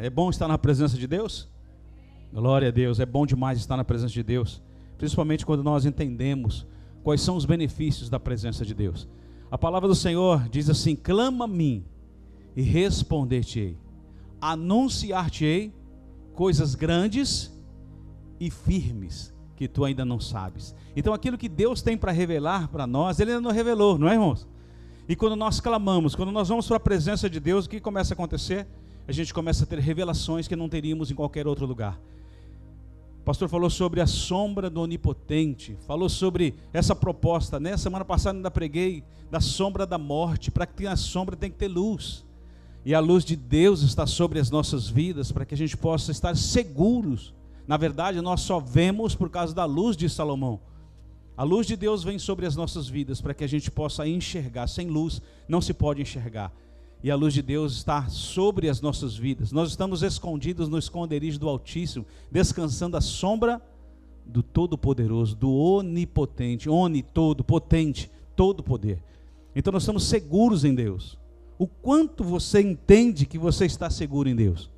É bom estar na presença de Deus? Glória a Deus, é bom demais estar na presença de Deus, principalmente quando nós entendemos quais são os benefícios da presença de Deus. A palavra do Senhor diz assim: clama a mim e responder-te-ei, anunciar-te-ei coisas grandes e firmes que tu ainda não sabes. Então aquilo que Deus tem para revelar para nós, Ele ainda não revelou, não é, irmãos? E quando nós clamamos, quando nós vamos para a presença de Deus, o que começa a acontecer? A gente começa a ter revelações que não teríamos em qualquer outro lugar. O pastor falou sobre a sombra do onipotente, falou sobre essa proposta, né? Semana passada ainda preguei da sombra da morte. Para que tenha sombra tem que ter luz, e a luz de Deus está sobre as nossas vidas, para que a gente possa estar seguros. Na verdade, nós só vemos por causa da luz de Salomão. A luz de Deus vem sobre as nossas vidas, para que a gente possa enxergar. Sem luz não se pode enxergar. E a luz de Deus está sobre as nossas vidas. Nós estamos escondidos no esconderijo do Altíssimo, descansando à sombra do Todo-Poderoso, do Onipotente, todo potente, todo poder. Então nós estamos seguros em Deus. O quanto você entende que você está seguro em Deus?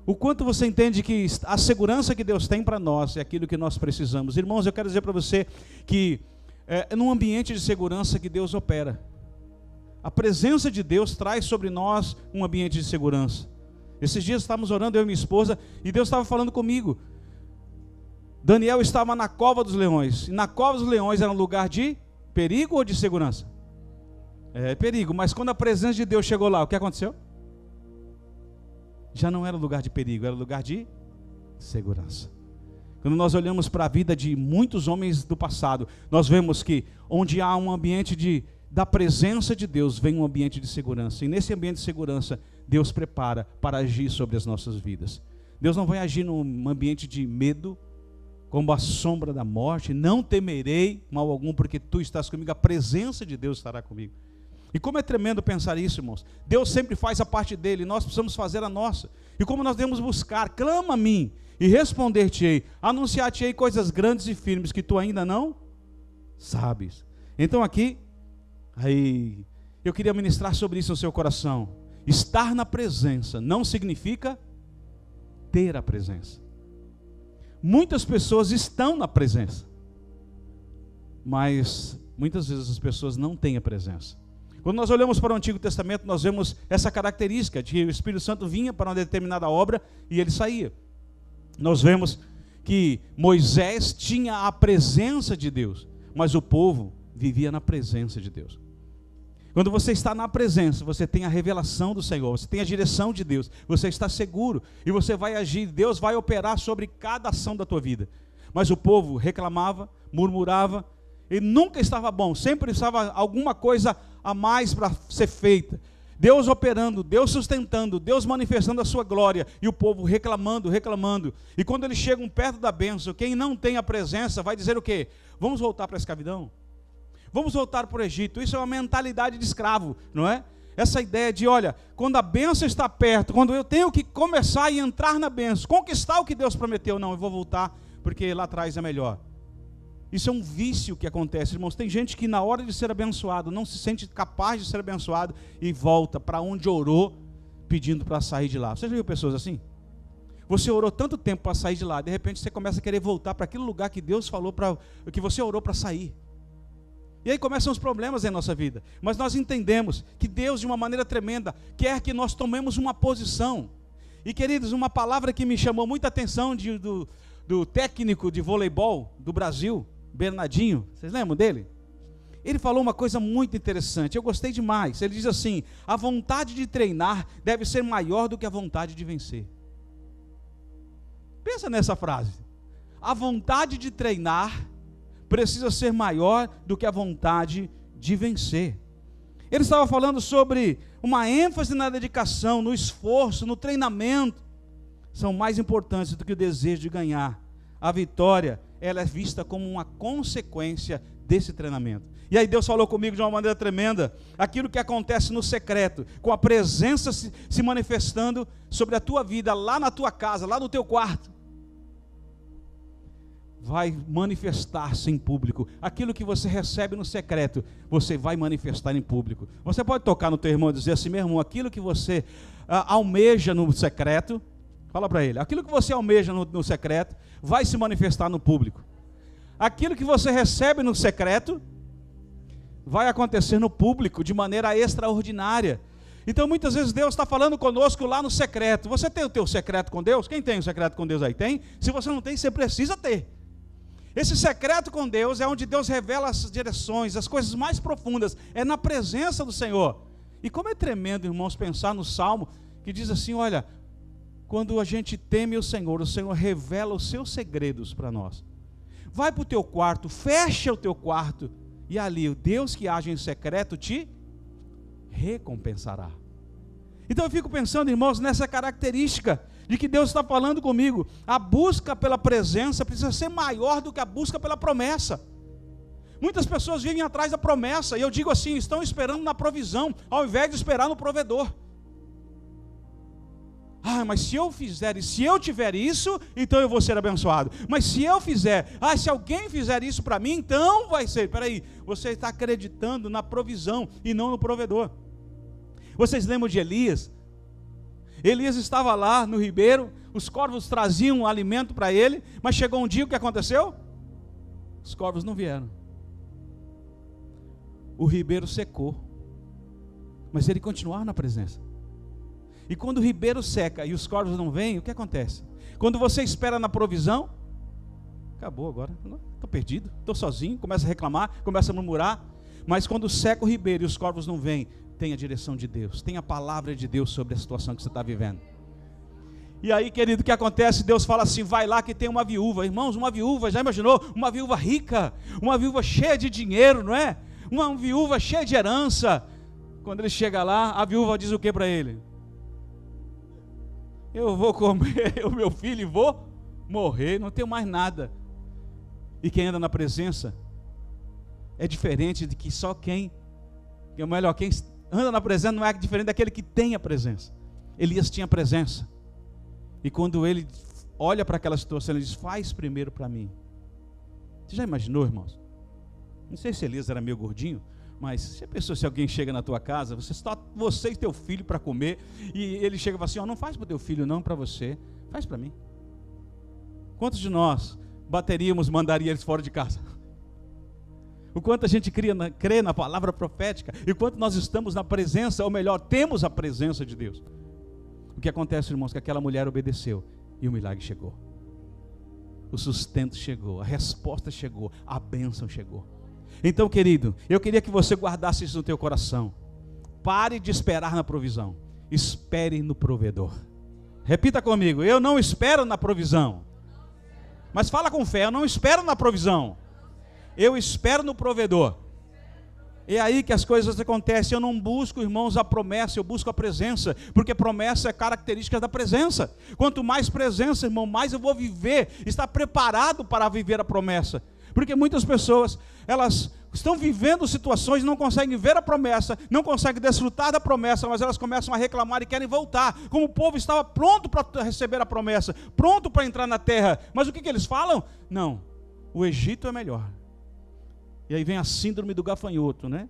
O quanto você entende que a segurança que Deus tem para nós é aquilo que nós precisamos? Irmãos, eu quero dizer para você que é num ambiente de segurança que Deus opera. A presença de Deus traz sobre nós um ambiente de segurança. Esses dias estávamos orando, eu e minha esposa, e Deus estava falando comigo. Daniel estava na cova dos leões, e na cova dos leões era um lugar de perigo ou de segurança? É perigo, mas quando a presença de Deus chegou lá, o que aconteceu? Já não era lugar de perigo, era lugar de segurança. Quando nós olhamos para a vida de muitos homens do passado, nós vemos que onde há um ambiente da presença de Deus, vem um ambiente de segurança. E nesse ambiente de segurança, Deus prepara para agir sobre as nossas vidas. Deus não vai agir num ambiente de medo, como a sombra da morte. Não temerei mal algum, porque tu estás comigo. A presença de Deus estará comigo. E como é tremendo pensar isso, irmãos. Deus sempre faz a parte dele, nós precisamos fazer a nossa. E como nós devemos buscar: clama a mim e responder-te-ei, anunciar-te-ei coisas grandes e firmes que tu ainda não sabes. Então aqui, eu queria ministrar sobre isso no seu coração. Estar na presença não significa ter a presença. Muitas pessoas estão na presença, mas muitas vezes as pessoas não têm a presença. Quando nós olhamos para o Antigo Testamento, nós vemos essa característica de que o Espírito Santo vinha para uma determinada obra e ele saía. Nós vemos que Moisés tinha a presença de Deus, mas o povo vivia na presença de Deus. Quando você está na presença, você tem a revelação do Senhor, você tem a direção de Deus, você está seguro e você vai agir, Deus vai operar sobre cada ação da tua vida. Mas o povo reclamava, murmurava, e nunca estava bom, sempre estava alguma coisa a mais para ser feita. Deus operando, Deus sustentando, Deus manifestando a sua glória, e o povo reclamando. E quando eles chegam perto da bênção, quem não tem a presença vai dizer o quê? Vamos voltar para a escravidão? Vamos voltar para o Egito. Isso é uma mentalidade de escravo, não é? Essa ideia de, olha, quando a bênção está perto, quando eu tenho que começar e entrar na bênção, conquistar o que Deus prometeu, não, eu vou voltar, porque lá atrás é melhor. Isso é um vício que acontece, irmãos. Tem gente que na hora de ser abençoado, não se sente capaz de ser abençoado, e volta para onde orou, pedindo para sair de lá. Você já viu pessoas assim? Você orou tanto tempo para sair de lá, de repente você começa a querer voltar para aquele lugar que Deus falou, que você orou para sair. E aí começam os problemas em nossa vida. Mas nós entendemos que Deus, de uma maneira tremenda, quer que nós tomemos uma posição. E queridos, uma palavra que me chamou muita atenção do técnico de voleibol do Brasil, Bernardinho, vocês lembram dele? Ele falou uma coisa muito interessante, eu gostei demais. Ele diz assim: a vontade de treinar deve ser maior do que a vontade de vencer. Pensa nessa frase. A vontade de treinar precisa ser maior do que a vontade de vencer. Ele estava falando sobre uma ênfase na dedicação, no esforço, no treinamento. São mais importantes do que o desejo de ganhar. A vitória, ela é vista como uma consequência desse treinamento. E aí Deus falou comigo de uma maneira tremenda, aquilo que acontece no secreto, com a presença se manifestando sobre a tua vida, lá na tua casa, lá no teu quarto. vai manifestar-se em público. Aquilo que você recebe no secreto, você vai manifestar em público. Você pode tocar no teu irmão e dizer assim: meu irmão, aquilo que você almeja no secreto, fala para ele, aquilo que você almeja no secreto, vai se manifestar no público. Aquilo que você recebe no secreto, vai acontecer no público, de maneira extraordinária. Então muitas vezes Deus está falando conosco lá no secreto. Você tem o teu secreto com Deus? Quem tem o secreto com Deus aí? Tem? Se você não tem, você precisa ter. Esse secreto com Deus é onde Deus revela as direções, as coisas mais profundas, é na presença do Senhor. E como é tremendo, irmãos, pensar no Salmo, que diz assim, olha, quando a gente teme o Senhor revela os seus segredos para nós. Vai para o teu quarto, fecha o teu quarto, e ali o Deus que age em secreto te recompensará. Então eu fico pensando, irmãos, nessa característica de que Deus está falando comigo. A busca pela presença precisa ser maior do que a busca pela promessa. Muitas pessoas vivem atrás da promessa, e eu digo assim, estão esperando na provisão, ao invés de esperar no provedor. Mas se eu fizer e se eu tiver isso, então eu vou ser abençoado. Mas se eu fizer, se alguém fizer isso para mim, então vai ser. Peraí, você está acreditando na provisão e não no provedor. Vocês lembram de Elias? Elias estava lá no ribeiro, os corvos traziam alimento para ele, mas chegou um dia, o que aconteceu? Os corvos não vieram. O ribeiro secou, mas ele continuava na presença. E quando o ribeiro seca e os corvos não vêm, o que acontece? Quando você espera na provisão, acabou agora, estou perdido, estou sozinho, começa a reclamar, começa a murmurar. Mas quando seca o ribeiro e os corvos não vêm, tem a direção de Deus, tem a palavra de Deus sobre a situação que você está vivendo. E aí, querido, o que acontece? Deus fala assim, vai lá que tem uma viúva. Irmãos, uma viúva, já imaginou? Uma viúva rica, uma viúva cheia de dinheiro, não é? Uma viúva cheia de herança. Quando ele chega lá, a viúva diz o que para ele? Eu vou comer o meu filho e vou morrer, não tenho mais nada. E quem anda na presença é diferente de que só quem anda na presença não é diferente daquele que tem a presença. Elias tinha presença. E quando ele olha para aquela situação, ele diz, faz primeiro para mim. Você já imaginou, irmãos? Não sei se Elias era meio gordinho, mas você pensou se alguém chega na tua casa, você e teu filho para comer, e ele chega e fala assim, não faz para o teu filho não, para você, faz para mim. Quantos de nós mandaria eles fora de casa? O quanto a gente crê na palavra profética, e o quanto nós estamos na presença, ou melhor, temos a presença de Deus. O que acontece, irmãos, que aquela mulher obedeceu, e o milagre chegou. O sustento chegou, a resposta chegou, a bênção chegou. Então, querido, eu queria que você guardasse isso no teu coração. Pare de esperar na provisão, espere no provedor. Repita comigo, eu não espero na provisão. Mas fala com fé, eu não espero na provisão, eu espero no provedor. É aí que as coisas acontecem. Eu não busco, irmãos, a promessa, eu busco a presença, porque promessa é característica da presença. Quanto mais presença, irmão, mais eu vou viver, estar preparado para viver a promessa. Porque muitas pessoas, elas estão vivendo situações, não conseguem ver a promessa, não conseguem desfrutar da promessa, mas elas começam a reclamar e querem voltar, como o povo estava pronto para receber a promessa, pronto para entrar na terra. Mas o que eles falam? Não, o Egito é melhor. E aí vem a síndrome do gafanhoto, né?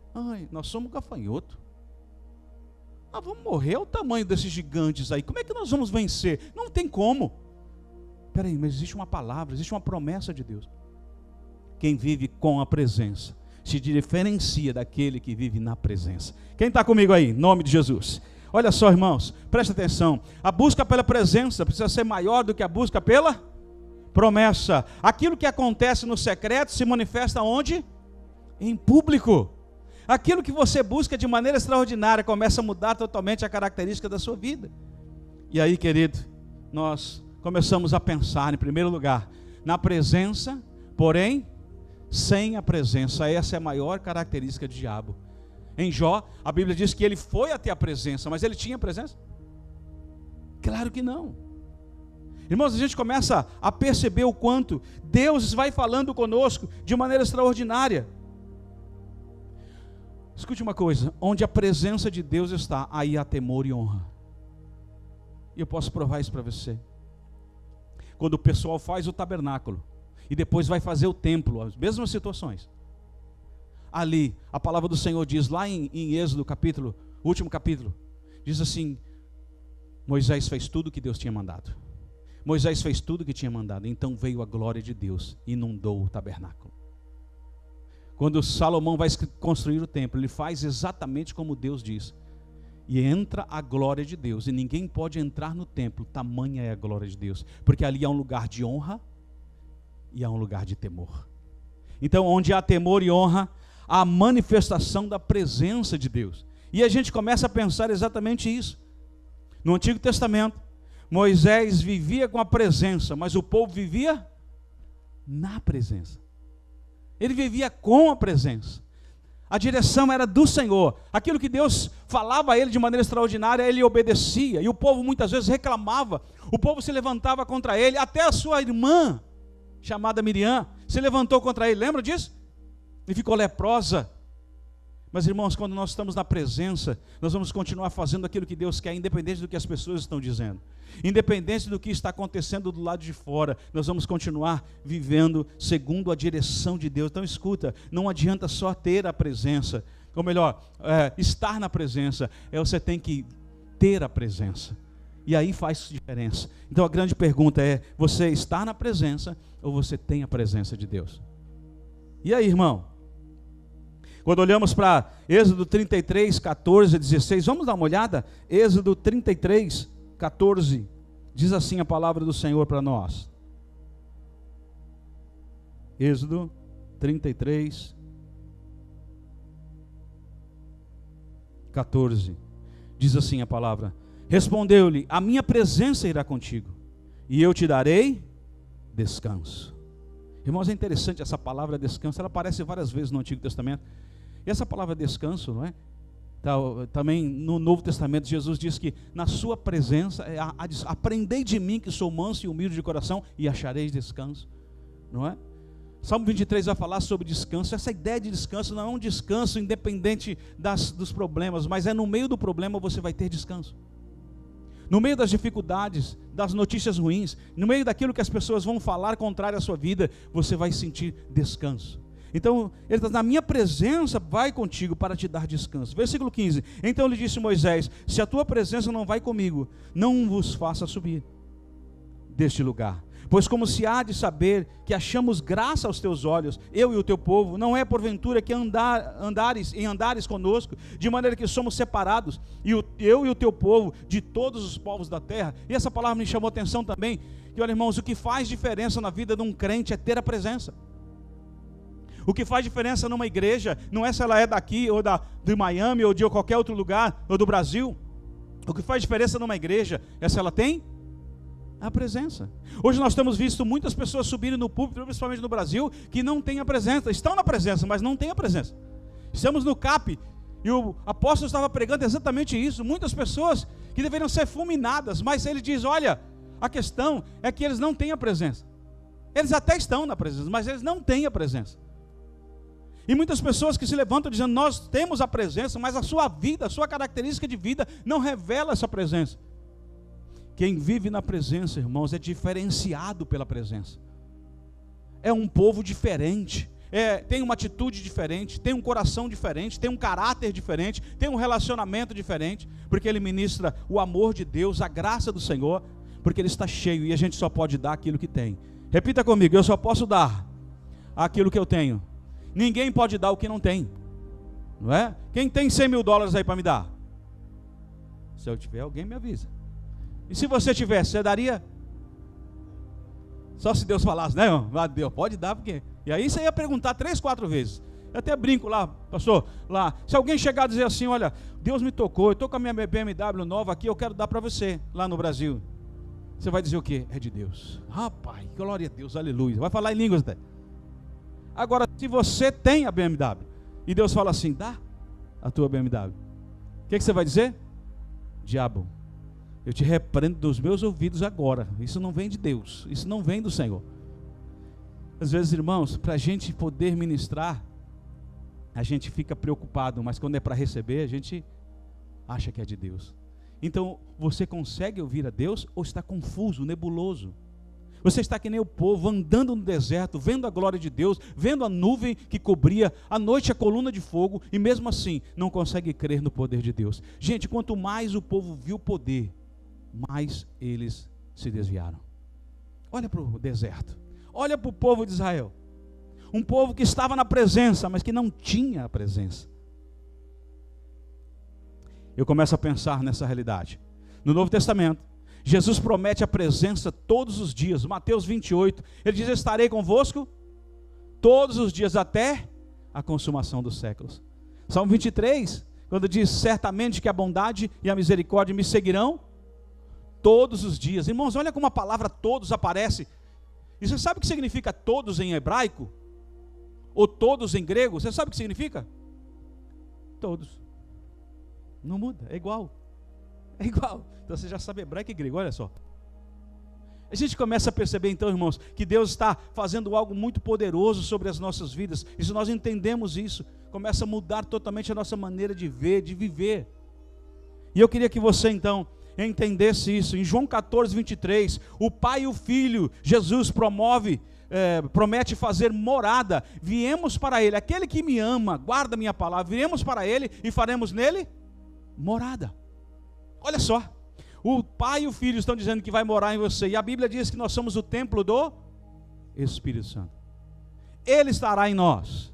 Nós somos gafanhoto. Vamos morrer, é o tamanho desses gigantes aí, como é que nós vamos vencer? Não tem como. Peraí, mas existe uma palavra, existe uma promessa de Deus. Quem vive com a presença se diferencia daquele que vive na presença. Quem está comigo aí? Em nome de Jesus. Olha só, irmãos, presta atenção. A busca pela presença precisa ser maior do que a busca pela promessa. Aquilo que acontece no secreto se manifesta onde? Em público. Aquilo que você busca de maneira extraordinária começa a mudar totalmente a característica da sua vida. E aí, querido, nós começamos a pensar, em primeiro lugar, na presença, porém sem a presença. Essa é a maior característica do diabo. Em Jó, a Bíblia diz que ele foi até a presença, mas ele tinha presença? Claro que não. Irmãos, a gente começa a perceber o quanto Deus vai falando conosco de maneira extraordinária. Escute uma coisa, onde a presença de Deus está, aí há temor e honra. E eu posso provar isso para você. Quando o pessoal faz o tabernáculo, e depois vai fazer o templo, as mesmas situações. Ali, a palavra do Senhor diz, lá em Êxodo capítulo, último capítulo, diz assim: Moisés fez tudo o que Deus tinha mandado. Moisés fez tudo o que tinha mandado. Então veio a glória de Deus e inundou o tabernáculo. Quando Salomão vai construir o templo, ele faz exatamente como Deus diz. E entra a glória de Deus. E ninguém pode entrar no templo, tamanha é a glória de Deus. Porque ali há um lugar de honra e há um lugar de temor. Então, onde há temor e honra, há a manifestação da presença de Deus. E a gente começa a pensar exatamente isso. No Antigo Testamento, Moisés vivia com a presença, mas o povo vivia na presença. Ele vivia com a presença. A direção era do Senhor. Aquilo que Deus falava a ele de maneira extraordinária, ele obedecia. E o povo muitas vezes reclamava. O povo se levantava contra ele. Até a sua irmã, chamada Miriam, se levantou contra ele. Lembra disso? E ficou leprosa. Mas, irmãos, quando nós estamos na presença, nós vamos continuar fazendo aquilo que Deus quer, independente do que as pessoas estão dizendo. Independente do que está acontecendo do lado de fora, nós vamos continuar vivendo segundo a direção de Deus. Então escuta, não adianta só ter a presença, ou melhor, estar na presença, você tem que ter a presença. E aí faz diferença. Então a grande pergunta é, você está na presença ou você tem a presença de Deus? E aí, irmão? Quando olhamos para Êxodo 33, 14 a 16, vamos dar uma olhada? Êxodo 33, 14, diz assim a palavra do Senhor para nós. Êxodo 33, 14, diz assim a palavra: respondeu-lhe, a minha presença irá contigo, e eu te darei descanso. Irmãos, é interessante essa palavra descanso, ela aparece várias vezes no Antigo Testamento. E essa palavra descanso, não é? Também no Novo Testamento, Jesus diz que na sua presença, aprendei de mim que sou manso e humilde de coração e achareis descanso, não é? Salmo 23 vai falar sobre descanso. Essa ideia de descanso não é um descanso independente dos problemas, mas é no meio do problema você vai ter descanso. No meio das dificuldades, das notícias ruins, no meio daquilo que as pessoas vão falar contrário à sua vida, você vai sentir descanso. Então, ele está na minha presença, vai contigo para te dar descanso. Versículo 15, então lhe disse Moisés, se a tua presença não vai comigo, não vos faça subir deste lugar. Pois como se há de saber que achamos graça aos teus olhos, eu e o teu povo, não é porventura que andares conosco, de maneira que somos separados, eu e o teu povo, de todos os povos da terra. E essa palavra me chamou a atenção também, que olha, irmãos, o que faz diferença na vida de um crente é ter a presença. O que faz diferença numa igreja não é se ela é daqui, ou de Miami, ou de qualquer outro lugar, ou do Brasil. O que faz diferença numa igreja é se ela tem a presença. Hoje nós temos visto muitas pessoas subirem no púlpito, principalmente no Brasil, que não têm a presença, estão na presença, mas não têm a presença. Estamos no CAP, e o apóstolo estava pregando exatamente isso. Muitas pessoas que deveriam ser fulminadas, mas ele diz, olha, a questão é que eles não têm a presença. Eles até estão na presença, mas eles não têm a presença. E muitas pessoas que se levantam dizendo, nós temos a presença, mas a sua vida, a sua característica de vida não revela essa presença. Quem vive na presença, irmãos, é diferenciado pela presença. É um povo diferente, tem uma atitude diferente, tem um coração diferente, tem um caráter diferente, tem um relacionamento diferente, porque ele ministra o amor de Deus, a graça do Senhor, porque ele está cheio e a gente só pode dar aquilo que tem. Repita comigo, eu só posso dar aquilo que eu tenho. Ninguém pode dar o que não tem, não é? Quem tem 100 mil dólares aí para me dar? Se eu tiver, alguém me avisa. E se você tivesse, você daria? Só se Deus falasse, né, irmão? Deus pode dar, porque... E aí você ia perguntar 3, 4 vezes. Eu até brinco lá, pastor, lá. Se alguém chegar a dizer assim, olha, Deus me tocou, eu estou com a minha BMW nova aqui, eu quero dar para você, lá no Brasil. Você vai dizer o quê? É de Deus. Rapaz, glória a Deus, aleluia. Vai falar em línguas até. Agora, se você tem a BMW, e Deus fala assim, dá a tua BMW. O que você vai dizer? Diabo, eu te repreendo dos meus ouvidos agora. Isso não vem de Deus, isso não vem do Senhor. Às vezes, irmãos, para a gente poder ministrar, a gente fica preocupado, mas quando é para receber, a gente acha que é de Deus. Então, você consegue ouvir a Deus ou está confuso, nebuloso? Você está que nem o povo, andando no deserto, vendo a glória de Deus, vendo a nuvem que cobria, à noite a coluna de fogo, e mesmo assim não consegue crer no poder de Deus. Gente, quanto mais o povo viu o poder, mais eles se desviaram. Olha para o deserto, olha para o povo de Israel. Um povo que estava na presença, mas que não tinha a presença. Eu começo a pensar nessa realidade. No Novo Testamento, Jesus promete a presença todos os dias. Mateus 28, ele diz: estarei convosco todos os dias até a consumação dos séculos. Salmo 23, quando diz: certamente que a bondade e a misericórdia me seguirão todos os dias. Irmãos, olha como a palavra todos aparece. E você sabe o que significa todos em hebraico? Ou todos em grego? Você sabe o que significa? Todos. Não muda, é igual. É igual. Então você já sabe hebraico e grego, olha só. A gente começa a perceber então, irmãos, que Deus está fazendo algo muito poderoso sobre as nossas vidas. E se nós entendemos isso, começa a mudar totalmente a nossa maneira de ver, de viver. E eu queria que você então entendesse isso. Em João 14, 23, o Pai e o Filho, Jesus promete fazer morada. Viemos para Ele, aquele que me ama, guarda a minha palavra, viremos para Ele e faremos nele morada. Olha só, o Pai e o Filho estão dizendo que vai morar em você, e a Bíblia diz que nós somos o templo do Espírito Santo. Ele estará em nós.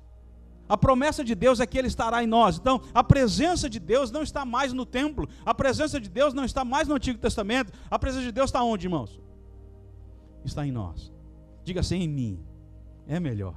A promessa de Deus é que Ele estará em nós. Então, a presença de Deus não está mais no templo, a presença de Deus não está mais no Antigo Testamento. A presença de Deus está onde, irmãos? Está em nós. Diga assim: em mim. É melhor.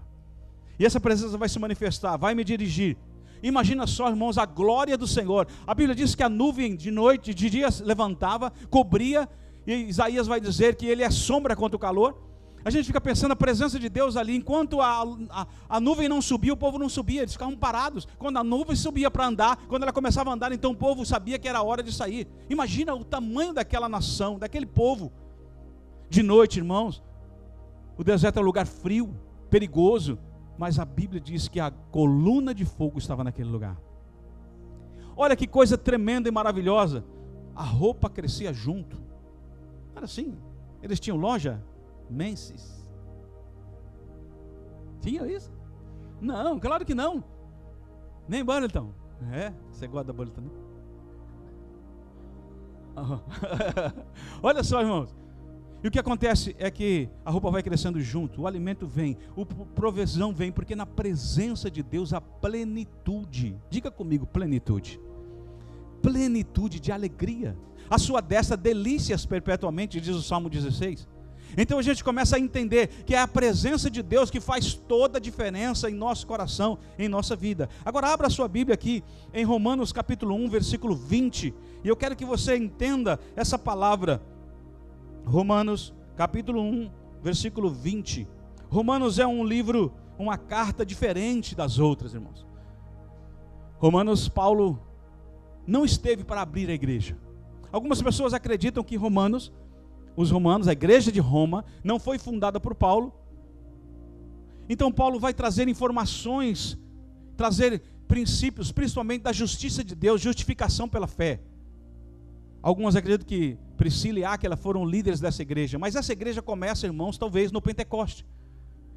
E essa presença vai se manifestar, vai me dirigir. Imagina só, irmãos, a glória do Senhor. A Bíblia diz que a nuvem de noite, de dia levantava, cobria, e Isaías vai dizer que ele é sombra contra o calor. A gente fica pensando a presença de Deus ali. Enquanto a nuvem não subia, o povo não subia, eles ficavam parados. Quando a nuvem subia para andar, quando ela começava a andar, então o povo sabia que era hora de sair. Imagina o tamanho daquela nação, daquele povo. De noite, irmãos, o deserto é um lugar frio, perigoso, mas a Bíblia diz que a coluna de fogo estava naquele lugar. Olha que coisa tremenda e maravilhosa. A roupa crescia junto. Era assim. Eles tinham loja Macy's. Tinha isso? Não, claro que não. Nem Burlington. Você gosta da Burlington, né? Olha só, irmãos. E o que acontece é que a roupa vai crescendo junto, o alimento vem, a provisão vem, porque na presença de Deus há plenitude. Diga comigo, plenitude. Plenitude de alegria. A sua destra delícias perpetuamente, diz o Salmo 16. Então a gente começa a entender que é a presença de Deus que faz toda a diferença em nosso coração, em nossa vida. Agora abra a sua Bíblia aqui em Romanos capítulo 1, versículo 20. E eu quero que você entenda essa palavra. Romanos capítulo 1, versículo 20. Romanos é um livro, uma carta diferente das outras, irmãos. Romanos, Paulo não esteve para abrir a igreja. Algumas pessoas acreditam que os romanos, a igreja de Roma, não foi fundada por Paulo. Então Paulo vai trazer informações, trazer princípios, principalmente da justiça de Deus, justificação pela fé. Alguns acreditam que Priscila e Áquila foram líderes dessa igreja, mas essa igreja começa, irmãos, talvez no Pentecoste.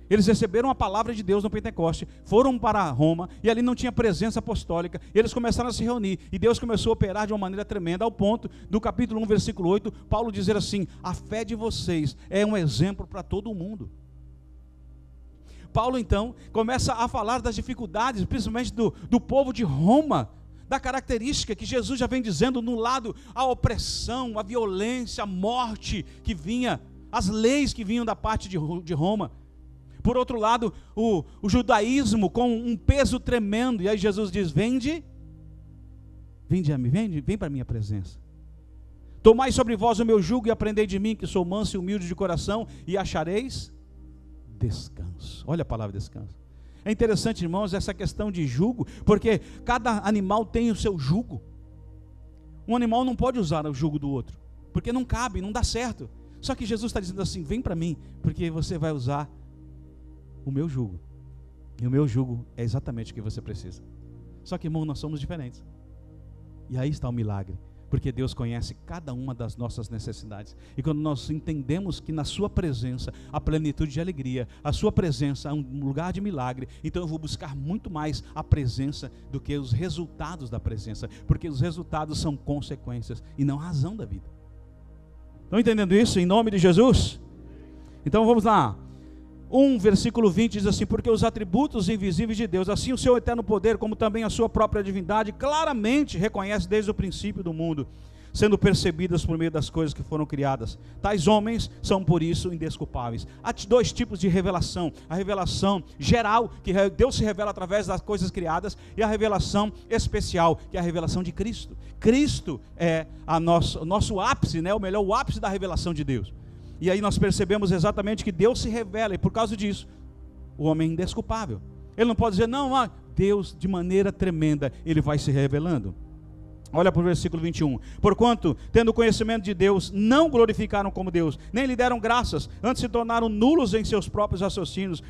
Eles receberam a palavra de Deus no Pentecoste, foram para Roma, e ali não tinha presença apostólica, e eles começaram a se reunir, e Deus começou a operar de uma maneira tremenda, ao ponto, do capítulo 1, versículo 8, Paulo dizer assim: a fé de vocês é um exemplo para todo o mundo. Paulo então começa a falar das dificuldades, principalmente do povo de Roma, da característica que Jesus já vem dizendo no lado, a opressão, a violência, a morte que vinha, as leis que vinham da parte de Roma. Por outro lado, o judaísmo com um peso tremendo, e aí Jesus diz: vem para a minha presença. Tomai sobre vós o meu jugo e aprendei de mim, que sou manso e humilde de coração, e achareis descanso. Olha a palavra descanso. É interessante, irmãos, essa questão de jugo, porque cada animal tem o seu jugo. Um animal não pode usar o jugo do outro, porque não cabe, não dá certo. Só que Jesus está dizendo assim: vem para mim, porque você vai usar o meu jugo. E o meu jugo é exatamente o que você precisa. Só que, irmão, nós somos diferentes. E aí está o milagre. Porque Deus conhece cada uma das nossas necessidades. E quando nós entendemos que na sua presença há plenitude de alegria, a sua presença é um lugar de milagre, então eu vou buscar muito mais a presença do que os resultados da presença, porque os resultados são consequências e não razão da vida. Estão entendendo isso? Em nome de Jesus? Então vamos lá. Versículo 20 diz assim: porque os atributos invisíveis de Deus, assim o seu eterno poder, como também a sua própria divindade, claramente reconhece desde o princípio do mundo, sendo percebidas por meio das coisas que foram criadas. Tais homens são por isso indesculpáveis. Há dois tipos de revelação: a revelação geral, que Deus se revela através das coisas criadas, e a revelação especial, que é a revelação de Cristo. Cristo é o nosso ápice, né? O ápice da revelação de Deus. E aí nós percebemos exatamente que Deus se revela, e por causa disso, o homem é indesculpável. Ele não pode dizer, não, Deus de maneira tremenda, Ele vai se revelando. Olha para o versículo 21. Porquanto, tendo conhecimento de Deus, não glorificaram como Deus, nem lhe deram graças, antes se tornaram nulos em seus próprios raciocínios,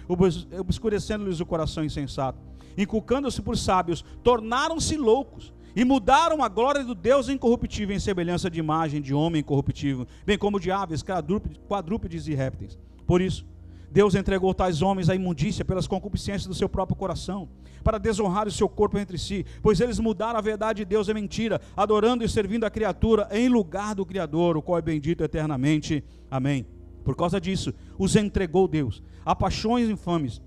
obscurecendo-lhes o coração insensato. Inculcando-se por sábios, tornaram-se loucos, e mudaram a glória do Deus incorruptível em semelhança de imagem de homem incorruptível, bem como de aves, quadrúpedes e répteis. Por isso, Deus entregou tais homens à imundícia pelas concupiscências do seu próprio coração, para desonrar o seu corpo entre si, pois eles mudaram a verdade de Deus em mentira, adorando e servindo a criatura em lugar do Criador, o qual é bendito eternamente. Amém. Por causa disso, os entregou Deus a paixões infames,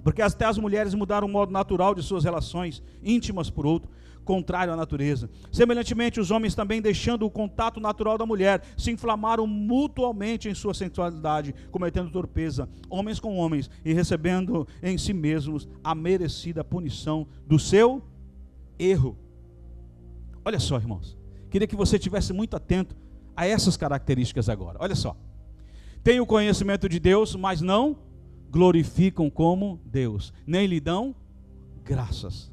porque até as mulheres mudaram o modo natural de suas relações íntimas por outro, contrário à natureza. Semelhantemente, os homens também, deixando o contato natural da mulher, se inflamaram mutualmente em sua sensualidade, cometendo torpeza, homens com homens, e recebendo em si mesmos a merecida punição do seu erro. Olha só, irmãos, queria que você estivesse muito atento a essas características agora. Olha só: tem o conhecimento de Deus, mas não glorificam como Deus, nem lhe dão graças.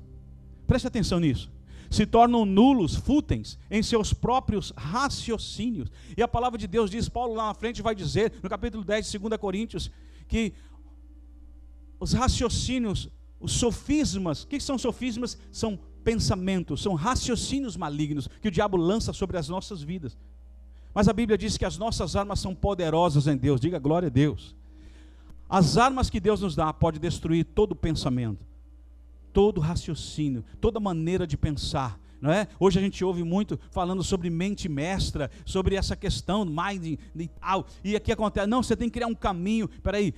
Preste atenção nisso. Se tornam nulos, fúteis em seus próprios raciocínios. E a palavra de Deus diz, Paulo lá na frente vai dizer, no capítulo 10 de 2 Coríntios, que os raciocínios, os sofismas, o que são sofismas? São pensamentos, são raciocínios malignos que o diabo lança sobre as nossas vidas. Mas a Bíblia diz que as nossas armas são poderosas em Deus. Diga glória a Deus. As armas que Deus nos dá podem destruir todo pensamento, todo raciocínio, toda maneira de pensar, não é? Hoje a gente ouve muito falando sobre mente mestra, sobre essa questão, mind e tal, e aqui acontece, não, você tem que criar um caminho. Peraí,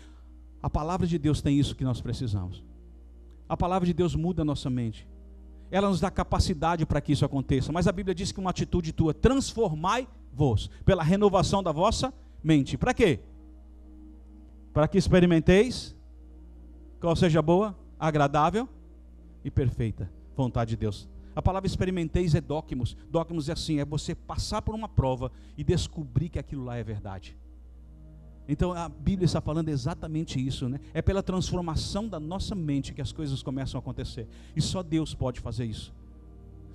a palavra de Deus tem isso que nós precisamos. A palavra de Deus muda a nossa mente, ela nos dá capacidade para que isso aconteça, mas a Bíblia diz que uma atitude tua: transformai-vos pela renovação da vossa mente. Para quê? Para que experimenteis qual seja a boa, agradável e perfeita vontade de Deus. A palavra experimenteis é dokimos. Dokimos é assim, é você passar por uma prova e descobrir que aquilo lá é verdade. Então a Bíblia está falando exatamente isso, né? É pela transformação da nossa mente que as coisas começam a acontecer. E só Deus pode fazer isso,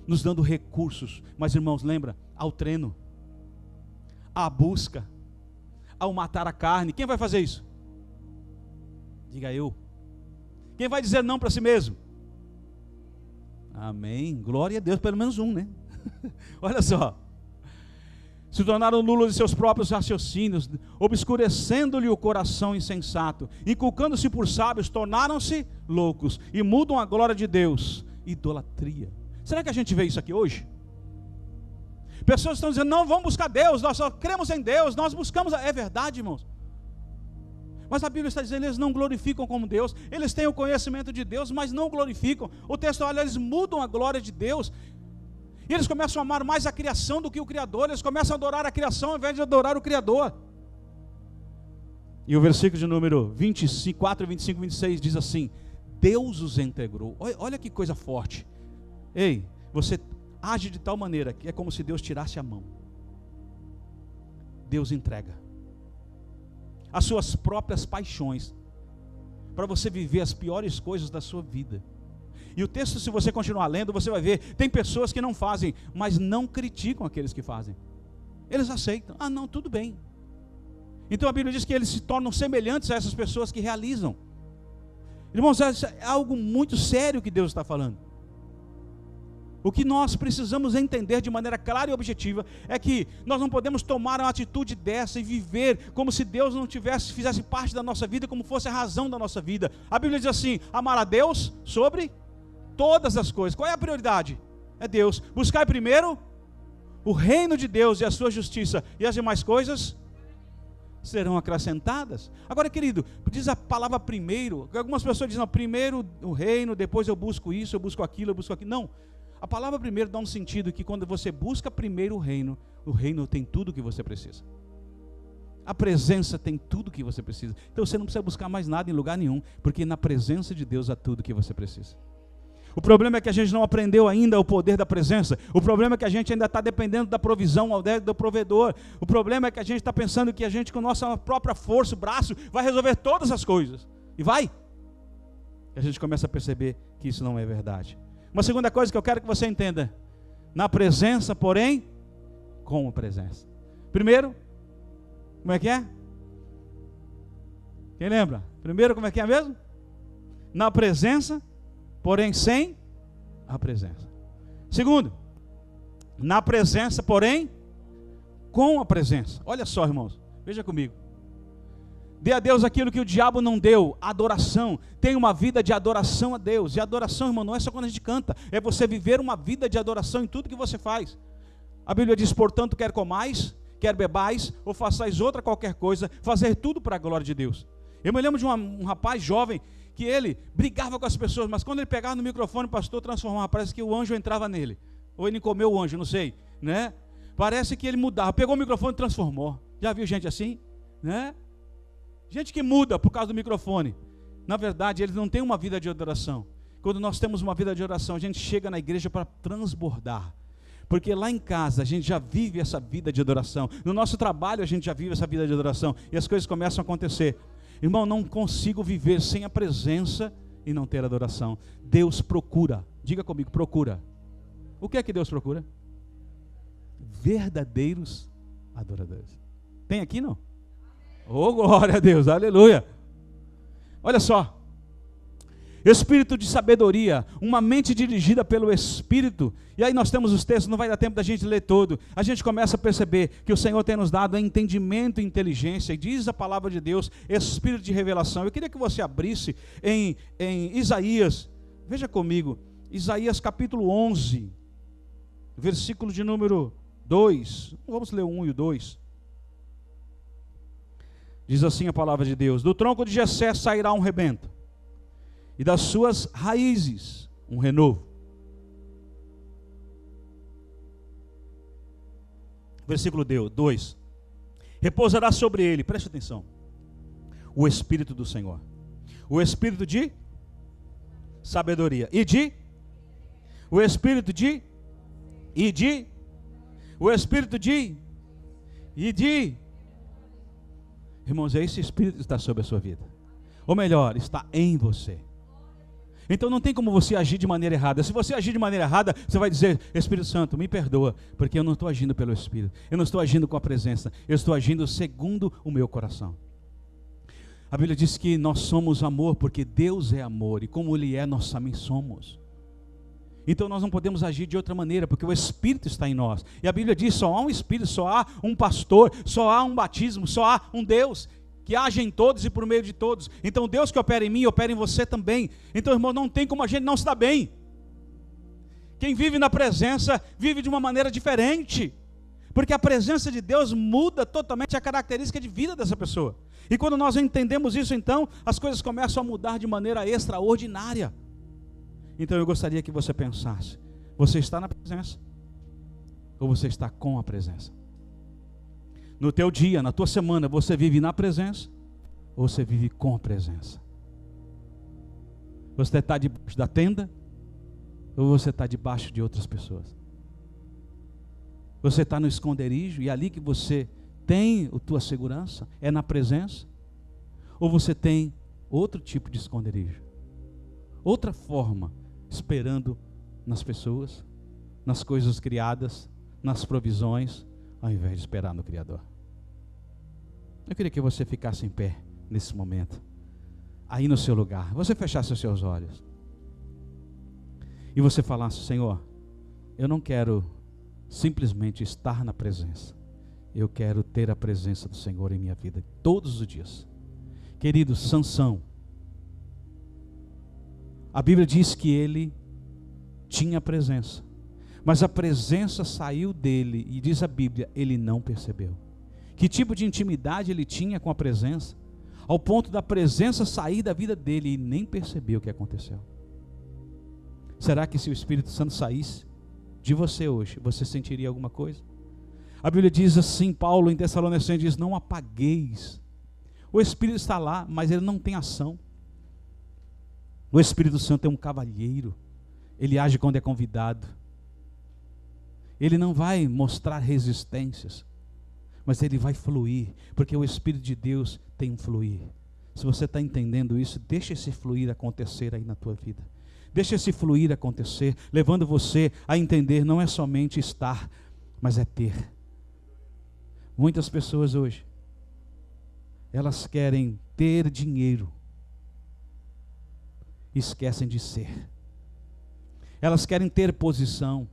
nos dando recursos. Mas, irmãos, lembra, ao treino, à busca, ao matar a carne. Quem vai fazer isso? Diga eu. Quem vai dizer não para si mesmo? Amém, glória a Deus, pelo menos um, né? Olha só: se tornaram nulos de seus próprios raciocínios, obscurecendo-lhe o coração insensato, inculcando-se por sábios, tornaram-se loucos, e mudam a glória de Deus. Idolatria. Será que a gente vê isso aqui hoje? Pessoas estão dizendo, não, vamos buscar Deus, nós só cremos em Deus, nós buscamos, é verdade, irmãos. Mas a Bíblia está dizendo, eles não glorificam como Deus, eles têm o conhecimento de Deus, mas não glorificam. O texto olha, eles mudam a glória de Deus, e eles começam a amar mais a criação do que o Criador, eles começam a adorar a criação ao invés de adorar o Criador. E o versículo de número 24, 25, 26 diz assim: Deus os entregou. Olha que coisa forte. Ei, você age de tal maneira que é como se Deus tirasse a mão. Deus entrega as suas próprias paixões para você viver as piores coisas da sua vida. E o texto, se você continuar lendo, você vai ver, tem pessoas que não fazem, mas não criticam aqueles que fazem. Eles aceitam, não, tudo bem. Então a Bíblia diz que eles se tornam semelhantes a essas pessoas que realizam. Irmãos, é algo muito sério que Deus está falando. O que nós precisamos entender de maneira clara e objetiva é que nós não podemos tomar uma atitude dessa e viver como se Deus não fizesse parte da nossa vida, como fosse a razão da nossa vida. A Bíblia diz assim: amar a Deus sobre todas as coisas. Qual é a prioridade? É Deus. Buscar primeiro o reino de Deus e a sua justiça, e as demais coisas serão acrescentadas. Agora, querido, diz a palavra primeiro. Algumas pessoas dizem: não, primeiro o reino, depois eu busco isso, eu busco aquilo, eu busco aquilo. Não. A palavra primeiro dá um sentido que quando você busca primeiro o reino tem tudo o que você precisa. A presença tem tudo o que você precisa. Então você não precisa buscar mais nada em lugar nenhum, porque na presença de Deus há tudo o que você precisa. O problema é que a gente não aprendeu ainda o poder da presença. O problema é que a gente ainda está dependendo da provisão ao dedo do provedor. O problema é que a gente está pensando que a gente, com nossa própria força, o braço, vai resolver todas as coisas. E vai. E a gente começa a perceber que isso não é verdade. Uma segunda coisa que eu quero que você entenda: na presença, porém, com a presença. Primeiro, como é que é? Quem lembra? Primeiro, como é que é mesmo? Na presença, porém sem a presença. Segundo, na presença, porém, com a presença. Olha só, irmãos, veja comigo. Dê a Deus aquilo que o diabo não deu, adoração. Tenha uma vida de adoração a Deus. E adoração, irmão, não é só quando a gente canta, é você viver uma vida de adoração em tudo que você faz. A Bíblia diz: portanto, quer comais, quer bebais, ou façais outra qualquer coisa, fazer tudo para a glória de Deus. Eu me lembro de um rapaz jovem, que ele brigava com as pessoas, mas quando ele pegava no microfone, o pastor transformava, parece que o anjo entrava nele, ou ele comeu o anjo, não sei, né? Parece que ele mudava, pegou o microfone e transformou. Já viu gente assim, né? Gente que muda por causa do microfone. Na verdade, eles não têm uma vida de adoração. Quando nós temos uma vida de oração, a gente chega na igreja para transbordar. Porque lá em casa a gente já vive essa vida de adoração. No nosso trabalho a gente já vive essa vida de adoração. E as coisas começam a acontecer. Irmão, não consigo viver sem a presença e não ter adoração. Deus procura. Diga comigo, procura. O que é que Deus procura? Verdadeiros adoradores. Tem aqui não? Oh, glória a Deus, aleluia. Olha só. Espírito de sabedoria, uma mente dirigida pelo Espírito. E aí nós temos os textos, não vai dar tempo da gente ler todo. A gente começa a perceber que o Senhor tem nos dado entendimento e inteligência. E diz a palavra de Deus, Espírito de revelação. Eu queria que você abrisse em Isaías. Veja comigo, Isaías capítulo 11, versículo de número 2. Vamos ler o 1 e o 2. Diz assim a palavra de Deus: do tronco de Jessé sairá um rebento, e das suas raízes um renovo. Versículo 2: repousará sobre ele, preste atenção, o Espírito do Senhor, o Espírito de sabedoria, o Espírito de irmãos, é esse Espírito que está sobre a sua vida. Ou melhor, está em você. Então não tem como você agir de maneira errada. Se você agir de maneira errada, você vai dizer: Espírito Santo, me perdoa, porque eu não estou agindo pelo Espírito. Eu não estou agindo com a presença. Eu estou agindo segundo o meu coração. A Bíblia diz que nós somos amor, porque Deus é amor. E como Ele é, nós também somos. Então nós não podemos agir de outra maneira, porque o Espírito está em nós. E a Bíblia diz: só há um Espírito, só há um pastor, só há um batismo, só há um Deus que age em todos e por meio de todos. Então Deus que opera em mim, opera em você também. Então, irmão, não tem como a gente não se dar bem. Quem vive na presença, vive de uma maneira diferente. Porque a presença de Deus muda totalmente a característica de vida dessa pessoa. E quando nós entendemos isso, então, as coisas começam a mudar de maneira extraordinária. Então eu gostaria que você pensasse: você está na presença ou você está com a presença? No teu dia, na tua semana, você vive na presença ou você vive com a presença? Você está debaixo da tenda ou você está debaixo de outras pessoas? Você está no esconderijo e é ali que você tem a tua segurança? É na presença? Ou você tem outro tipo de esconderijo? Outra forma, esperando nas pessoas, nas coisas criadas, nas provisões, ao invés de esperar no Criador. Eu queria que você ficasse em pé nesse momento, aí no seu lugar, você fechasse os seus olhos e você falasse: Senhor, eu não quero simplesmente estar na presença. Eu quero ter a presença do Senhor em minha vida todos os dias. Querido, Sansão, a Bíblia diz que ele tinha presença, mas a presença saiu dele, e diz a Bíblia, ele não percebeu. Que tipo de intimidade ele tinha com a presença, ao ponto da presença sair da vida dele e nem percebeu o que aconteceu. Será que se o Espírito Santo saísse de você hoje, você sentiria alguma coisa? A Bíblia diz assim, Paulo em Tessalonicenses diz, não apagueis. O Espírito está lá, mas ele não tem ação. O Espírito Santo é um cavalheiro, ele age quando é convidado. Ele não vai mostrar resistências, mas ele vai fluir, porque o Espírito de Deus tem um fluir. Se você está entendendo isso, deixa esse fluir acontecer aí na tua vida. Deixa esse fluir acontecer, levando você a entender, não é somente estar, mas é ter. Muitas pessoas hoje, elas querem ter dinheiro, esquecem de ser. Elas querem ter posição,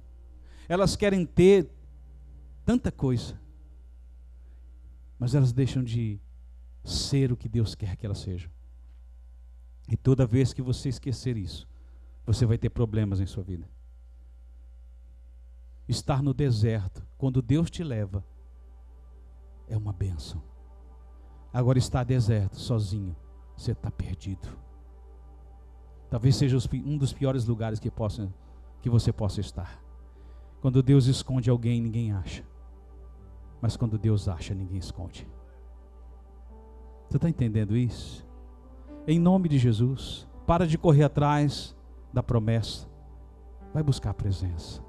elas querem ter tanta coisa, mas elas deixam de ser o que Deus quer que elas sejam. E toda vez que você esquecer isso, você vai ter problemas em sua vida. Estar no deserto, quando Deus te leva, é uma bênção. Agora estar deserto, sozinho, você está perdido. Talvez seja um dos piores lugares que você possa estar. Quando Deus esconde alguém, ninguém acha. Mas quando Deus acha, ninguém esconde. Você está entendendo isso? Em nome de Jesus, para de correr atrás da promessa. Vai buscar a presença.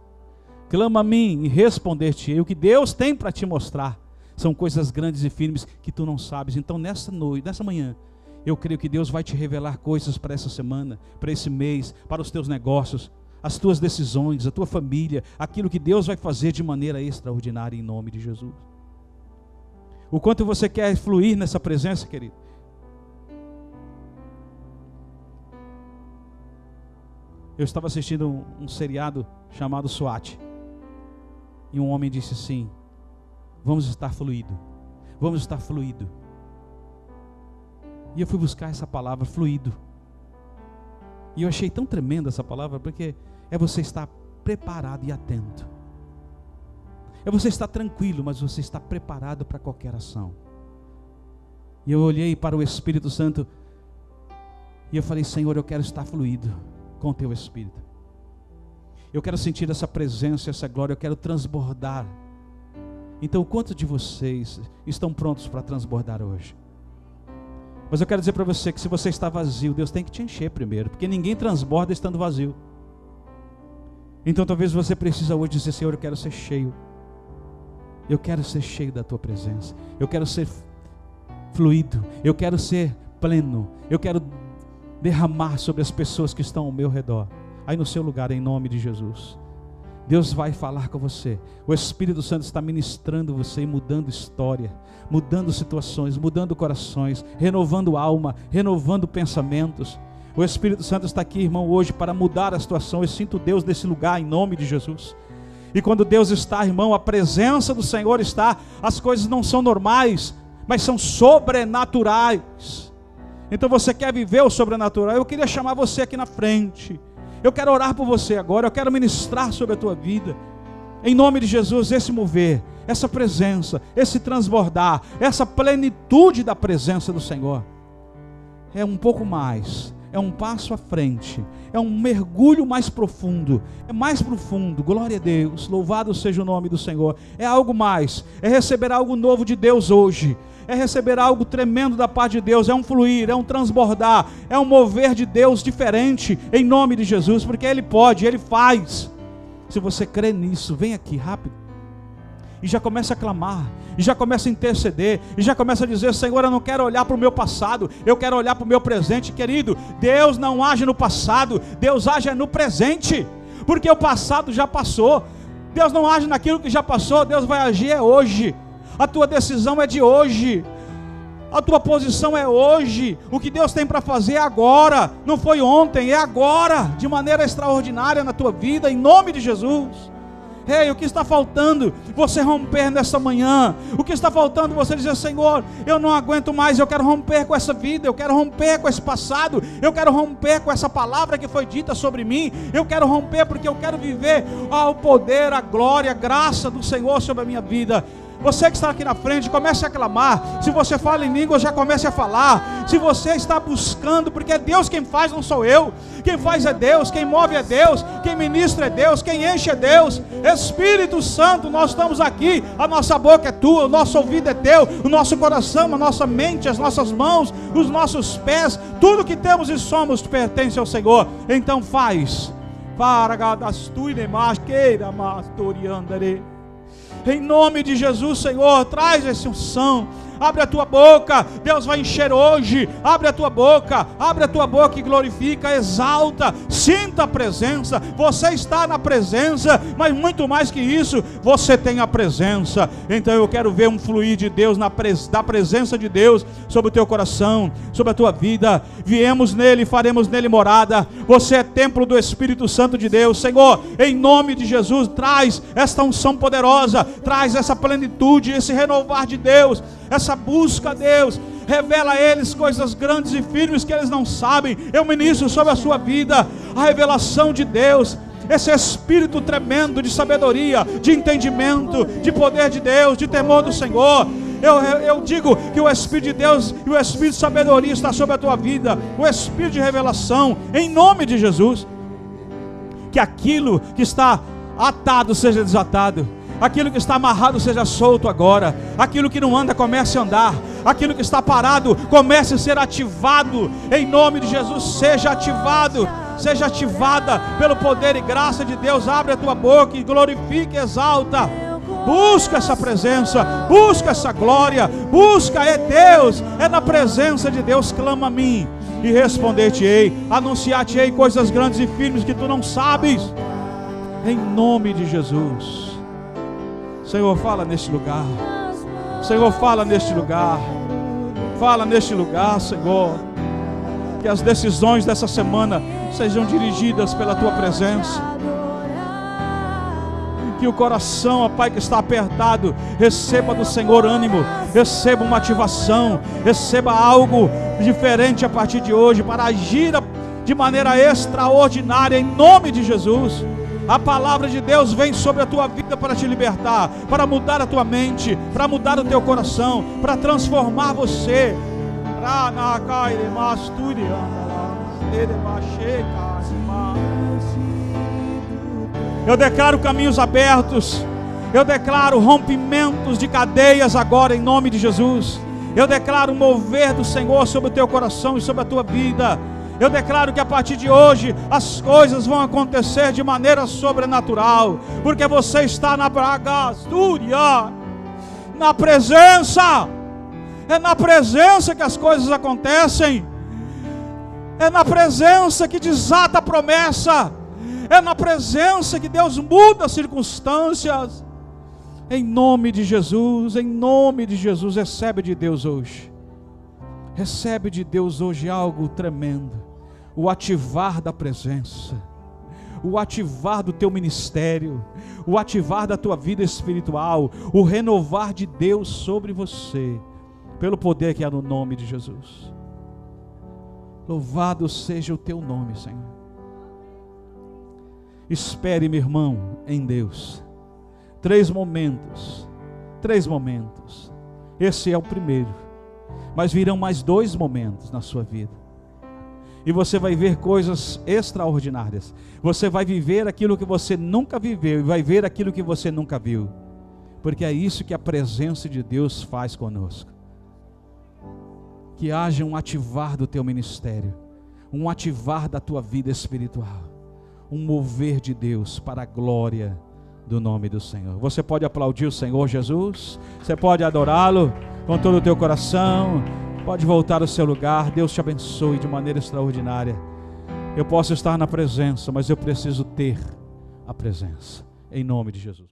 Clama a mim e responder-te-ei. O que Deus tem para te mostrar são coisas grandes e firmes que tu não sabes. Então nessa noite, nessa manhã, eu creio que Deus vai te revelar coisas para essa semana, para esse mês, para os teus negócios, as tuas decisões, a tua família, aquilo que Deus vai fazer de maneira extraordinária em nome de Jesus. O quanto você quer fluir nessa presença, querido? Eu estava assistindo um seriado chamado SWAT, e um homem disse assim, vamos estar fluido, vamos estar fluido. E eu fui buscar essa palavra, fluido. E eu achei tão tremenda essa palavra, porque é você estar preparado e atento. É você estar tranquilo, mas você está preparado para qualquer ação. E eu olhei para o Espírito Santo, e eu falei, Senhor, eu quero estar fluido com o teu Espírito. Eu quero sentir essa presença, essa glória, eu quero transbordar. Então, quantos de vocês estão prontos para transbordar hoje? Mas eu quero dizer para você que se você está vazio, Deus tem que te encher primeiro, porque ninguém transborda estando vazio. Então talvez você precise hoje dizer, Senhor, eu quero ser cheio. Eu quero ser cheio da tua presença. Eu quero ser fluido. Eu quero ser pleno. Eu quero derramar sobre as pessoas que estão ao meu redor. Aí no seu lugar, em nome de Jesus. Deus vai falar com você. O Espírito Santo está ministrando você e mudando história, mudando situações, mudando corações, renovando alma, renovando pensamentos. O Espírito Santo está aqui, irmão, hoje para mudar a situação. Eu sinto Deus nesse lugar em nome de Jesus. E quando Deus está, irmão, a presença do Senhor está, as coisas não são normais, mas são sobrenaturais. Então você quer viver o sobrenatural? Eu queria chamar você aqui na frente. Eu quero orar por você agora, eu quero ministrar sobre a tua vida. Em nome de Jesus, esse mover, essa presença, esse transbordar, essa plenitude da presença do Senhor. É um pouco mais, é um passo à frente, é um mergulho mais profundo, é mais profundo, glória a Deus, louvado seja o nome do Senhor. É algo mais, é receber algo novo de Deus hoje. É receber algo tremendo da parte de Deus, é um fluir, é um transbordar, é um mover de Deus diferente, em nome de Jesus, porque Ele pode, Ele faz. Se você crê nisso, vem aqui rápido, e já começa a clamar, e já começa a interceder, e já começa a dizer, Senhor, eu não quero olhar para o meu passado, eu quero olhar para o meu presente. Querido, Deus não age no passado, Deus age no presente, porque o passado já passou. Deus não age naquilo que já passou, Deus vai agir hoje. A tua decisão é de hoje, a tua posição é hoje. O que Deus tem para fazer é agora, não foi ontem, é agora, de maneira extraordinária na tua vida, em nome de Jesus. Ei, o que está faltando você romper nessa manhã? O que está faltando você dizer: Senhor, eu não aguento mais, eu quero romper com essa vida, eu quero romper com esse passado, eu quero romper com essa palavra que foi dita sobre mim, eu quero romper porque eu quero viver o poder, a glória, a graça do Senhor sobre a minha vida. Você que está aqui na frente, comece a clamar. Se você fala em língua, já comece a falar. Se você está buscando, porque é Deus quem faz, não sou eu. Quem faz é Deus, quem move é Deus, quem ministra é Deus, quem enche é Deus. Espírito Santo, nós estamos aqui. A nossa boca é tua, o nosso ouvido é teu, o nosso coração, a nossa mente, as nossas mãos, os nossos pés, tudo que temos e somos pertence ao Senhor. Então faz. Em nome de Jesus, Senhor, traz essa unção. Abre a tua boca, Deus vai encher hoje. Abre a tua boca e glorifica, exalta, sinta a presença. Você está na presença, mas muito mais que isso, você tem a presença. Então eu quero ver um fluir de Deus, da presença de Deus sobre o teu coração, sobre a tua vida. Viemos nele, faremos nele morada. Você é templo do Espírito Santo de Deus. Senhor, em nome de Jesus, traz esta unção poderosa, traz essa plenitude, esse renovar de Deus, essa busca a Deus. Revela a eles coisas grandes e firmes que eles não sabem. Eu ministro sobre a sua vida a revelação de Deus, esse espírito tremendo de sabedoria, de entendimento, de poder de Deus, de temor do Senhor. Eu digo que o Espírito de Deus e o Espírito de sabedoria está sobre a tua vida, o Espírito de revelação, em nome de Jesus. Que aquilo que está atado seja desatado, aquilo que está amarrado seja solto agora, aquilo que não anda comece a andar, aquilo que está parado comece a ser ativado, em nome de Jesus. Seja ativado, seja ativada pelo poder e graça de Deus. Abre a tua boca e glorifica e exalta. Busca essa presença, busca essa glória, busca, é Deus, é na presença de Deus. Clama a mim e responder-te-ei, anunciar-te-ei coisas grandes e firmes que tu não sabes, em nome de Jesus. Senhor, fala neste lugar. Senhor, fala neste lugar. Fala neste lugar, Senhor. Que as decisões dessa semana sejam dirigidas pela tua presença. Que o coração, ó Pai, que está apertado, receba do Senhor ânimo, receba uma ativação, receba algo diferente a partir de hoje, para agir de maneira extraordinária, em nome de Jesus. A palavra de Deus vem sobre a tua vida para te libertar, para mudar a tua mente, para mudar o teu coração, para transformar você. Eu declaro caminhos abertos, eu declaro rompimentos de cadeias agora, em nome de Jesus. Eu declaro o mover do Senhor sobre o teu coração e sobre a tua vida. Eu declaro que a partir de hoje as coisas vão acontecer de maneira sobrenatural, porque você está na Bragastúria, na presença. É na presença que as coisas acontecem, é na presença que desata a promessa, é na presença que Deus muda as circunstâncias. Em nome de Jesus, recebe de Deus hoje. Recebe de Deus hoje algo tremendo. O ativar da presença, o ativar do teu ministério, o ativar da tua vida espiritual, o renovar de Deus sobre você, pelo poder que há no nome de Jesus. Louvado seja o teu nome, Senhor. Espere, meu irmão, em Deus. 3 momentos. Esse é o primeiro, mas virão mais 2 momentos na sua vida, e você vai ver coisas extraordinárias. Você vai viver aquilo que você nunca viveu, e vai ver aquilo que você nunca viu, porque é isso que a presença de Deus faz conosco. Que haja um ativar do teu ministério, um ativar da tua vida espiritual, um mover de Deus para a glória do nome do Senhor. Você pode aplaudir o Senhor Jesus, você pode adorá-lo com todo o teu coração, pode voltar ao seu lugar. Deus te abençoe de maneira extraordinária. Eu posso estar na presença, mas eu preciso ter a presença, em nome de Jesus.